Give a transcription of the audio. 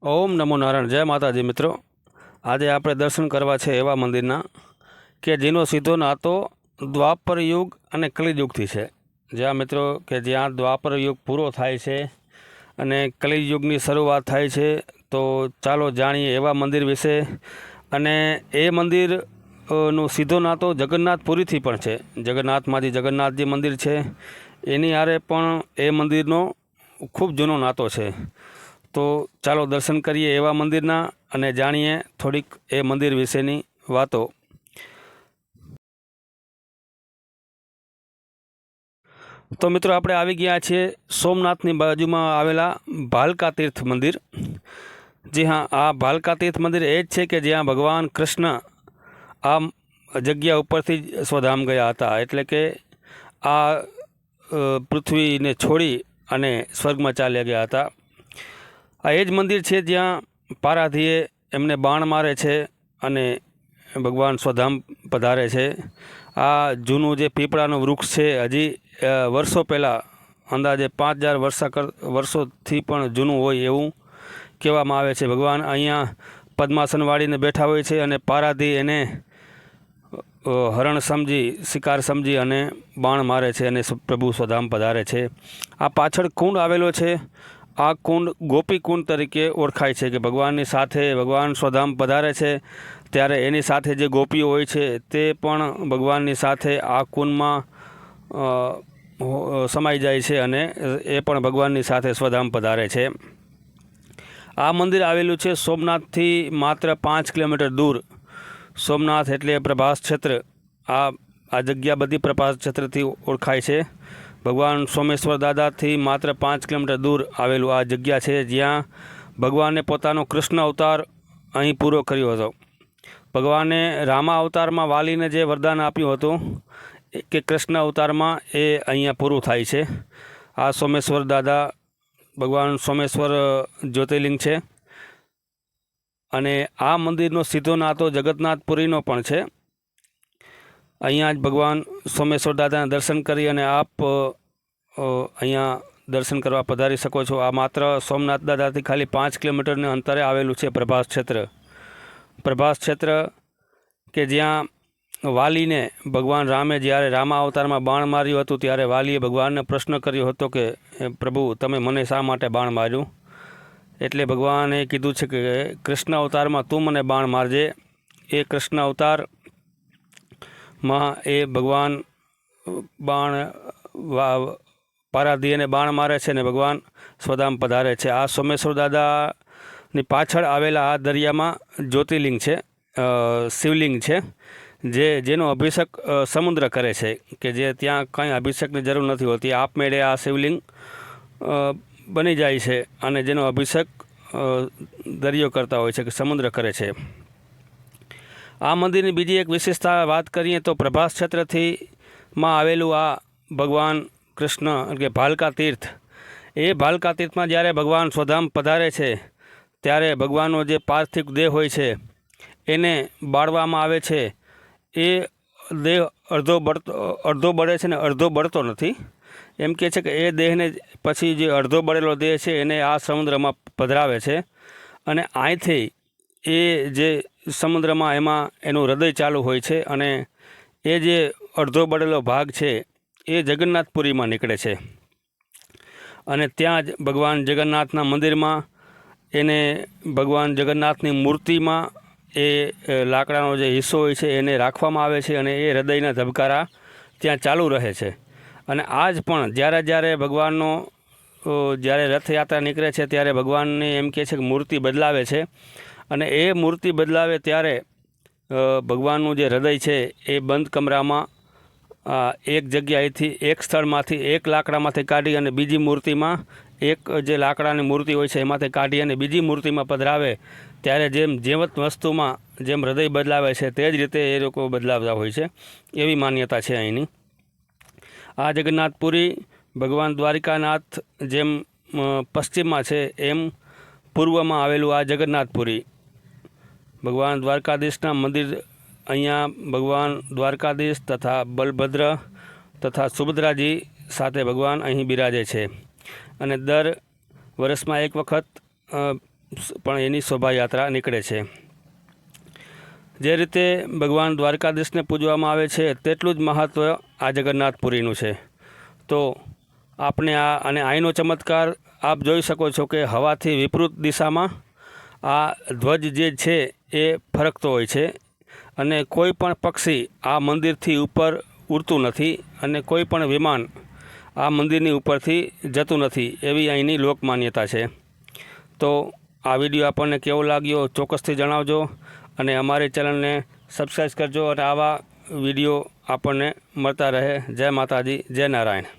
ઓમ નમો નારાયણ. જય માતાજી મિત્રો. આજે આપણે દર્શન કરવા છે એવા મંદિરના કે જેનો સીધો નાતો દ્વાપર યુગ અને કલિયુગથી છે. જ્યાં મિત્રો કે જ્યાં દ્વાપર યુગ પૂરો થાય છે અને કલિયુગની શરૂઆત થાય છે. તો ચાલો જાણીએ એવા મંદિર વિશે. અને એ મંદિર નો સીધો નાતો જગન્નાથપુરીથી પણ છે. જગન્નાથમાંથી જગન્નાથજી મંદિર છે, એની આરે પણ એ મંદિરનો ખૂબ જૂનો નાતો છે. તો ચાલો દર્શન કરીએ એવા મંદિરના અને જાણીએ થોડીક એ મંદિર વિશેની વાતો. તો મિત્રો આપણે આવી ગયા છીએ સોમનાથની બાજુમાં આવેલા ભાલકા તીર્થ મંદિર. જી હા, આ ભાલકા તીર્થ મંદિર એ જ છે કે જ્યાં ભગવાન કૃષ્ણ આ જગ્યા ઉપરથી જ સ્વધામ ગયા હતા. એટલે કે આ પૃથ્વીને છોડી અને સ્વર્ગમાં ચાલ્યા ગયા હતા. આ એ જ મંદિર છે જ્યાં પારાધીએ એમને બાણ મારે છે અને ભગવાન સ્વધામ પધારે છે. આ જૂનું જે પીપળાનું વૃક્ષ છે હજી વર્ષો પહેલાં અંદાજે 5000 વર્ષોથી પણ જૂનું હોય એવું કહેવામાં આવે છે. ભગવાન અહીંયા પદ્માસન વાળીને બેઠા હોય છે અને પારાધી એને હરણ સમજી, શિકાર સમજી અને બાણ મારે છે અને પ્રભુ સ્વધામ પધારે છે. આ પાછળ કુંડ આવેલો છે. આ કુંડ ગોપી કુંડ તરીકે ઓળખાય છે કે ભગવાનની સાથે ભગવાન સ્વધામ પધારે છે ત્યારે એની સાથે જે ગોપીઓ હોય છે તે પણ ભગવાનની સાથે આ કુંડમાં સમાઈ જાય છે અને એ પણ ભગવાનની સાથે સ્વધામ પધારે છે. આ મંદિર આવેલું છે સોમનાથથી માત્ર 5 કિલોમીટર દૂર. સોમનાથ એટલે પ્રભાસ ક્ષેત્ર. આ જગ્યા બધી પ્રભાસ ક્ષેત્રથી ઓળખાય છે. ભગવાન સોમેશ્વર દાદાથી માત્ર 5 કિલોમીટર દૂર આવેલું આ જગ્યા છે જ્યાં ભગવાને પોતાનો કૃષ્ણ અવતાર અહીં પૂરો કર્યો હતો. ભગવાને રામા અવતારમાં વાલીને જે વરદાન આપ્યું હતું કે કૃષ્ણ અવતારમાં એ અહીંયા પૂરું થાય છે. આ સોમેશ્વર દાદા ભગવાન સોમેશ્વર જ્યોતિર્લિંગ છે અને આ મંદિરનો સીધો નાતો જગન્નાથપુરીનો પણ છે. અહીંયા જ ભગવાન સોમેશ્વર દાદાના દર્શન કરી અને આપ અહીંયા દર્શન કરવા પધારી શકો છો. આ માત્ર સોમનાથ દાદાથી ખાલી 5 કિલોમીટરના અંતરે આવેલું છે પ્રભાસ ક્ષેત્ર. પ્રભાસ ક્ષેત્ર કે જ્યાં વાલીને ભગવાન રામે જ્યારે રામા અવતારમાં બાણ માર્યું હતું ત્યારે વાલીએ ભગવાનને પ્રશ્ન કર્યો હતો કે પ્રભુ તમે મને શા માટે બાણ માર્યું. એટલે ભગવાને કીધું છે કે કૃષ્ણ અવતારમાં તું મને બાણ મારજે. એ કૃષ્ણ અવતારમાં એ ભગવાન બાણ પારાધીને બાણ મારે છે અને ભગવાન સ્વધામ પધારે છે. આ સોમેશ્વર દાદાની પાછળ આવેલા આ દરિયામાં જ્યોતિર્લિંગ છે, શિવલિંગ છે જેનો અભિષેક સમુદ્ર કરે છે કે જે ત્યાં કંઈ અભિષેકની જરૂર નથી હોતી. આપમેળે આ શિવલિંગ બની જાય છે અને જેનો અભિષેક દરિયો કરતા હોય છે કે સમુદ્ર કરે છે. આ મંદિરની બીજી એક વિશેષતા વાત કરીએ તો પ્રભાસ ક્ષેત્રથી માં આવેલું આ ભગવાન કૃષ્ણ એટલે કે ભાલકા તીર્થ. એ ભાલકા તીર્થમાં જ્યારે ભગવાન સ્વધામ પધારે છે ત્યારે ભગવાનનો જે પાર્થિવ દેહ હોય છે એને બાળવામાં આવે છે. એ દેહ અડધો બળે છે ને અડધો બળતો નથી. એમ કહે છે કે એ દેહને પછી જે અડધો બળેલો દેહ છે એને આ સમુદ્રમાં પધરાવે છે અને અહીંથી એ જે સમુદ્રમાં એમાં એનું હૃદય ચાલુ હોય છે અને એ જે અડધો બળેલો ભાગ છે એ જગન્નાથપુરીમાં નીકળે છે અને ત્યાં જ ભગવાન જગન્નાથના મંદિરમાં એને ભગવાન જગન્નાથની મૂર્તિમાં એ લાકડાનો જે હિસ્સો હોય છે એને રાખવામાં આવે છે અને એ હૃદયના ધબકારા ત્યાં ચાલુ રહે છે. અને આજ પણ જ્યારે ભગવાનનો જ્યારે રથયાત્રા નીકળે છે ત્યારે ભગવાનને એમ કહે છે કે મૂર્તિ બદલાવે છે અને એ મૂર્તિ બદલાવે ત્યારે ભગવાનનું જે હૃદય છે એ બંધ કમરામાં એક જગ્યાએથી એક સ્થળમાંથી એક લાકડામાંથી કાઢી અને બીજી મૂર્તિમાં એક જે લાકડાની મૂર્તિ હોય છે એમાંથી કાઢી અને બીજી મૂર્તિમાં પધરાવે ત્યારે જેમ જીવંત વસ્તુમાં જેમ હૃદય બદલાવે છે તે જ રીતે એ લોકો બદલાવતા હોય છે. એવી માન્યતા છે અહીંની. આ જગન્નાથપુરી ભગવાન દ્વારિકાનાથ જેમ પશ્ચિમમાં છે એમ પૂર્વમાં આવેલું આ જગન્નાથપુરી. ભગવાન દ્વારકાધીશના મંદિર અહીંયા ભગવાન દ્વારકાધીશ તથા બલભદ્ર તથા સુભદ્રાજી સાથે ભગવાન અહીં બિરાજે છે અને દર વર્ષમાં એક વખત પણ એની શોભાયાત્રા નીકળે છે. જે રીતે ભગવાન દ્વારકાધીશને પૂજવામાં આવે છે તેટલું જ મહત્ત્વ આ જગન્નાથપુરીનું છે. તો આપણે અને અહીંનો ચમત્કાર આપ જોઈ શકો છો કે હવાથી વિપરીત દિશામાં આ ધ્વજ જે છે એ ફરકતો હોય છે અને કોઈ પણ પક્ષી આ મંદિરથી ઉપર ઉડતું નથી અને કોઈ પણ વિમાન આ મંદિરની ઉપરથી જતું નથી, એવી અહીંની લોકમાન્યતા છે. તો આ વિડીયો આપણને કેવો લાગ્યો ચોક્કસથી જણાવજો અને અમારી ચેનલને સબસ્ક્રાઈબ કરજો અને આવા વિડીયો આપણને મળતા રહે. જય માતાજી, જય નારાયણ.